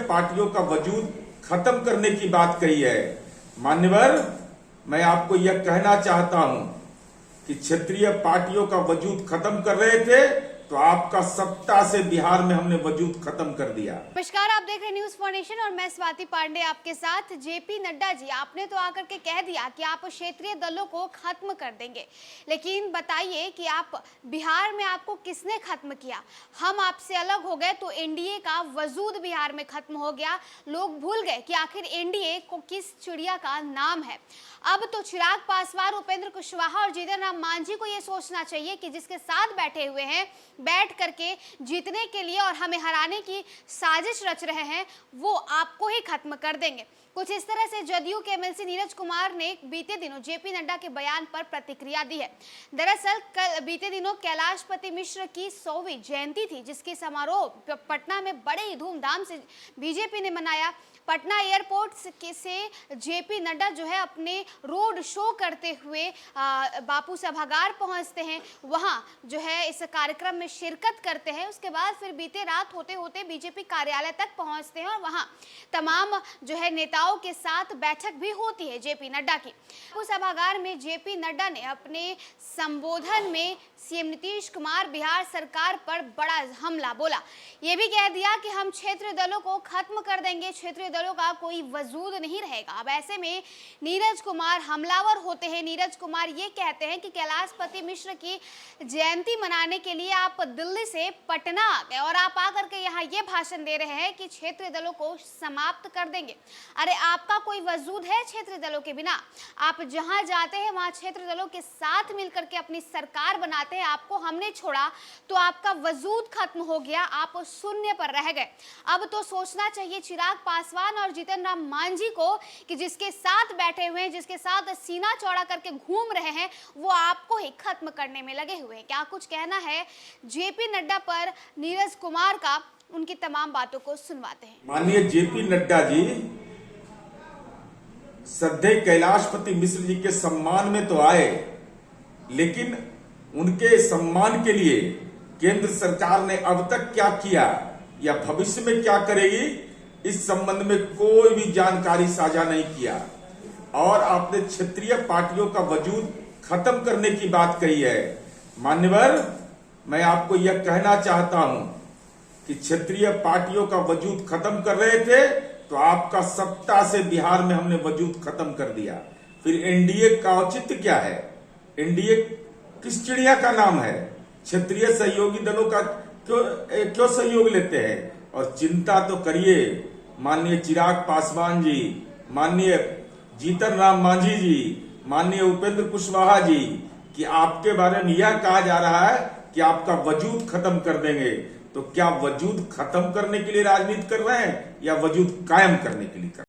पार्टियों का वजूद खत्म करने की बात कही है। मान्यवर, मैं आपको यह कहना चाहता हूं कि क्षेत्रीय पार्टियों का वजूद खत्म कर रहे थे तो आपका सत्ता से बिहार में हमने वजूद खत्म कर दिया। नमस्कार, आप देख रहे हैं न्यूज फाउंडेशन और मैं स्वाति पांडे आपके साथ। जेपी नड्डा जी, आपने तो आकर के कह दिया कि आप क्षेत्रीय दलों को खत्म कर देंगे, लेकिन बताइए कि आप बिहार में आपको किसने खत्म किया? हम आपसे अलग हो गए तो एनडीए का वजूद बिहार में खत्म हो गया। लोग भूल गए कि आखिर एनडीए को किस चिड़िया का नाम है। अब तो चिराग पासवान, उपेंद्र कुशवाहा और जीतन राम मांझी को यह सोचना चाहिए कि जिसके साथ बैठे हुए हैं, बैठ करके जीतने के लिए और हमें हराने की साजिश रच रहे हैं, वो आपको ही खत्म कर देंगे। कुछ इस तरह से जदयू के एमएलसी नीरज कुमार ने बीते दिनों जेपी नड्डा के बयान पर प्रतिक्रिया दी है। दरअसल बीते दिनों कैलाशपति मिश्र की 100वीं जयंती थी, जिसकी समारोह पटना में बड़े ही धूमधाम से बीजेपी ने मनाया। पटना एयरपोर्ट से जेपी नड्डा जो है अपने रोड शो करते हुए बापू सभागार पहुंचते हैं, वहां जो है इस कार्यक्रम में शिरकत करते हैं। उसके बाद फिर बीते रात होते होते बीजेपी कार्यालय तक पहुंचते हैं और वहां तमाम जो है नेताओं के साथ बैठक भी होती है जेपी नड्डा की। बापू सभागार में जेपी नड्डा ने अपने संबोधन में सीएम नीतीश कुमार, बिहार सरकार पर बड़ा हमला बोला। ये भी कह दिया कि हम क्षेत्रीय दलों को खत्म कर देंगे, क्षेत्रीय दलों का कोई वजूद नहीं रहेगा। अब ऐसे में नीरज कुमार हमलावर होते हैं। नीरज कुमार ये कहते हैं कि कैलाशपति मिश्र की जयंती मनाने के लिए आप दिल्ली से पटना आ गए और आप आकर के यहाँ ये भाषण दे रहे हैं कि क्षेत्रीय दलों को समाप्त कर देंगे। अरे आपका कोई वजूद है क्षेत्रीय दलों के बिना? आप जहां जाते हैं वहां क्षेत्रीय दलों के साथ मिलकर के अपनी सरकार बनाते हैं। आपको हमने छोड़ा तो आपका वजूद खत्म हो गया, आप शून्य पर रह गए। अब तो सोचना चाहिए चिराग पासवान और जीतन राम मांझी को कि जिसके साथ बैठे हुए हैं, जिसके साथ सीना चौड़ा करके घूम रहे हैं, वो आपको ही खत्म करने में लगे हुए हैं। क्या कुछ कहना है जेपी नड्डा पर नीरज कुमार का, उनकी तमाम बातों को सुनवाते हैं। माननीय जेपी नड्डा जी श्रद्धेय कैलाशपति मिश्र जी के सम्मान में तो आए, लेकिन उनके सम्मान के लिए केंद्र सरकार ने अब तक क्या किया या भविष्य में क्या करेगी, इस संबंध में कोई भी जानकारी साझा नहीं किया। और आपने क्षेत्रीय पार्टियों का वजूद खत्म करने की बात कही है। मान्यवर, मैं आपको यह कहना चाहता हूं कि क्षेत्रीय पार्टियों का वजूद खत्म कर रहे थे तो आपका सत्ता से बिहार में हमने वजूद खत्म कर दिया। फिर एनडीए का औचित्य क्या है? एनडीए किस चिड़िया का नाम है? क्षेत्रीय सहयोगी दलों का क्यों सहयोग लेते हैं? और चिंता तो करिए माननीय चिराग पासवान जी, माननीय जीतन राम मांझी जी, माननीय उपेंद्र कुशवाहा जी, कि आपके बारे में यह कहा जा रहा है कि आपका वजूद खत्म कर देंगे। तो क्या वजूद खत्म करने के लिए राजनीति कर रहे हैं या वजूद कायम करने के लिए कर रहे हैं?